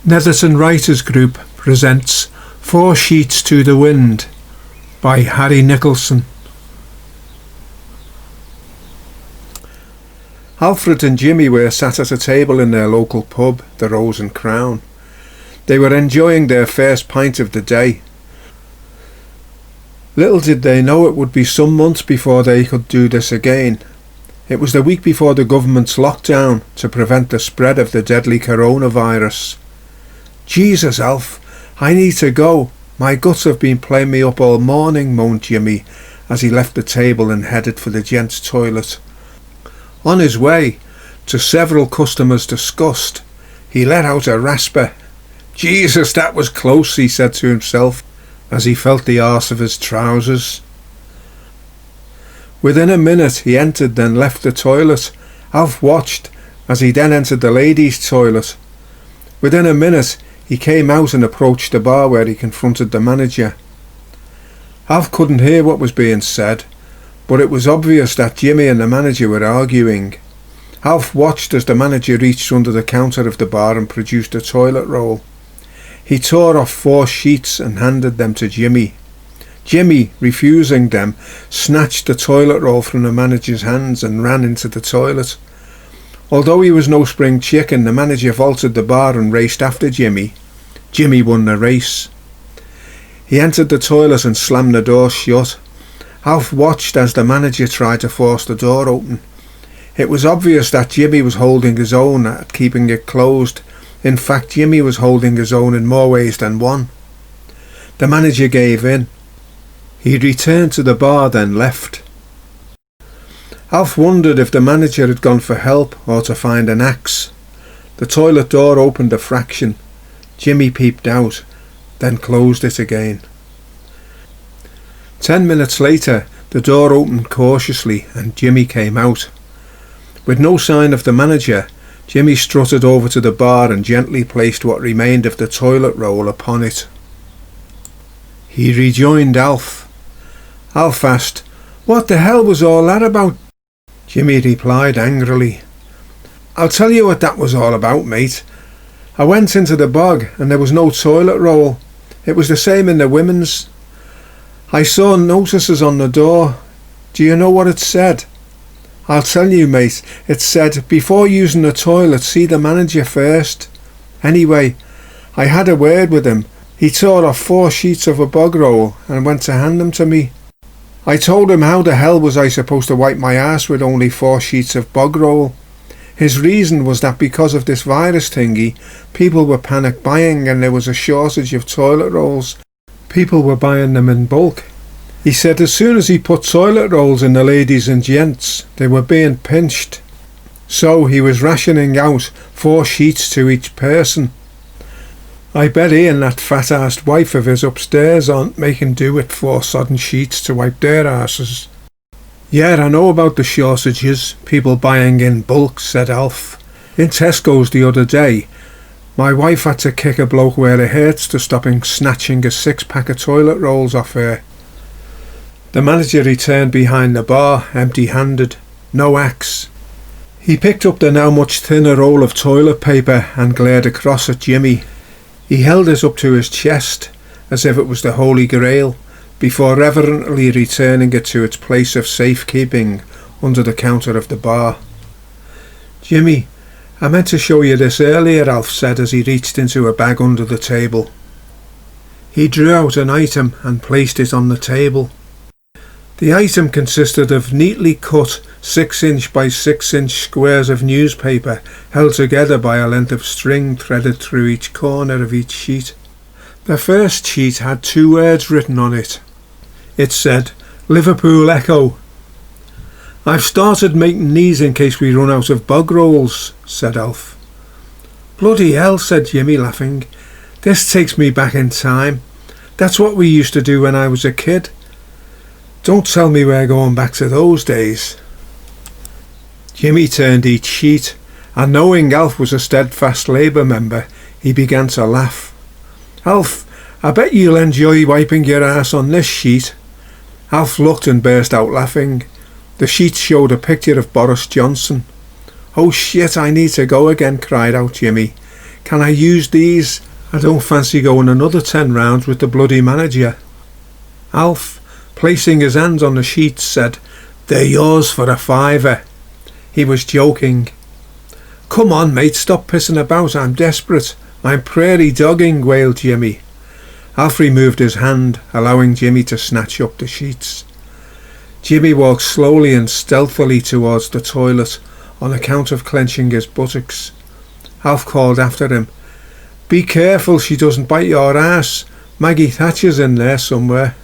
Netherton Writers Group presents Four Sheets to the Wind by Harry Nicholson. Alfred and Jimmy were sat at a table in their local pub, the Rose and Crown. They were enjoying their first pint of the day. Little did they know it would be some months before they could do this again. It was the week before the government's lockdown to prevent the spread of the deadly coronavirus. "Jesus, Alf, I need to go. My guts have been playing me up all morning," moaned Jimmy as he left the table and headed for the gents' toilet. On his way, to several customers' disgust, he let out a rasper. "Jesus, that was close," he said to himself as he felt the arse of his trousers. Within a minute he entered, then left the toilet. Alf watched as he then entered the ladies' toilet. Within a minute he came out and approached the bar where he confronted the manager. Alf couldn't hear what was being said, but it was obvious that Jimmy and the manager were arguing. Alf watched as the manager reached under the counter of the bar and produced a toilet roll. He tore off 4 sheets and handed them to Jimmy. Jimmy, refusing them, snatched the toilet roll from the manager's hands and ran into the toilet. Although he was no spring chicken, the manager vaulted the bar and raced after Jimmy. Jimmy won the race. He entered the toilet and slammed the door shut. Alf watched as the manager tried to force the door open. It was obvious that Jimmy was holding his own at keeping it closed. In fact, Jimmy was holding his own in more ways than one. The manager gave in. He returned to the bar, then left. Alf wondered if the manager had gone for help or to find an axe. The toilet door opened a fraction. Jimmy peeped out, then closed it again. 10 minutes later, the door opened cautiously and Jimmy came out. With no sign of the manager, Jimmy strutted over to the bar and gently placed what remained of the toilet roll upon it. He rejoined Alf. Alf asked, "What the hell was all that about?" Jimmy replied angrily, "I'll tell you what that was all about, mate. I went into the bog and there was no toilet roll. It was the same in the women's. I saw notices on the door. Do you know what it said?" "I'll tell you, mate. It said, 'Before using the toilet, see the manager first.' Anyway, I had a word with him. He tore off 4 sheets of a bog roll and went to hand them to me. I told him how the hell was I supposed to wipe my ass with only 4 sheets of bog roll. His reason was that because of this virus thingy, people were panic buying and there was a shortage of toilet rolls. People were buying them in bulk. He said as soon as he put toilet rolls in the ladies and gents, they were being pinched. So he was rationing out 4 sheets to each person. I bet he and that fat-assed wife of his upstairs aren't making do with 4 sodden sheets to wipe their asses." "Yeah, I know about the shortages, people buying in bulk," said Alf. "In Tesco's the other day, my wife had to kick a bloke where it hurts to stop him snatching a 6-pack of toilet rolls off her." The manager returned behind the bar, empty-handed, no axe. He picked up the now much thinner roll of toilet paper and glared across at Jimmy. He held it up to his chest, as if it was the Holy Grail, before reverently returning it to its place of safekeeping under the counter of the bar. "Jimmy, I meant to show you this earlier," Alf said as he reached into a bag under the table. He drew out an item and placed it on the table. The item consisted of neatly cut 6-inch by 6-inch squares of newspaper held together by a length of string threaded through each corner of each sheet. The first sheet had 2 words written on it. It said, "Liverpool Echo." "I've started making these in case we run out of bog rolls," said Alf. "Bloody hell," said Jimmy, laughing. "This takes me back in time. That's what we used to do when I was a kid. Don't tell me we're going back to those days." Jimmy turned each sheet, and knowing Alf was a steadfast Labour member, he began to laugh. "Alf, I bet you'll enjoy wiping your ass on this sheet." Alf looked and burst out laughing. The sheet showed a picture of Boris Johnson. "Oh shit, I need to go again," cried out Jimmy. Can I use these? I don't fancy going another 10 rounds with the bloody manager." Alf, placing his hands on the sheets, said, "They're yours for a £5." He was joking. "Come on, mate, stop pissing about. I'm desperate. I'm prairie dogging," wailed Jimmy. Alf removed his hand, allowing Jimmy to snatch up the sheets. Jimmy walked slowly and stealthily towards the toilet, on account of clenching his buttocks. Alf called after him, "Be careful she doesn't bite your ass. Maggie Thatcher's in there somewhere."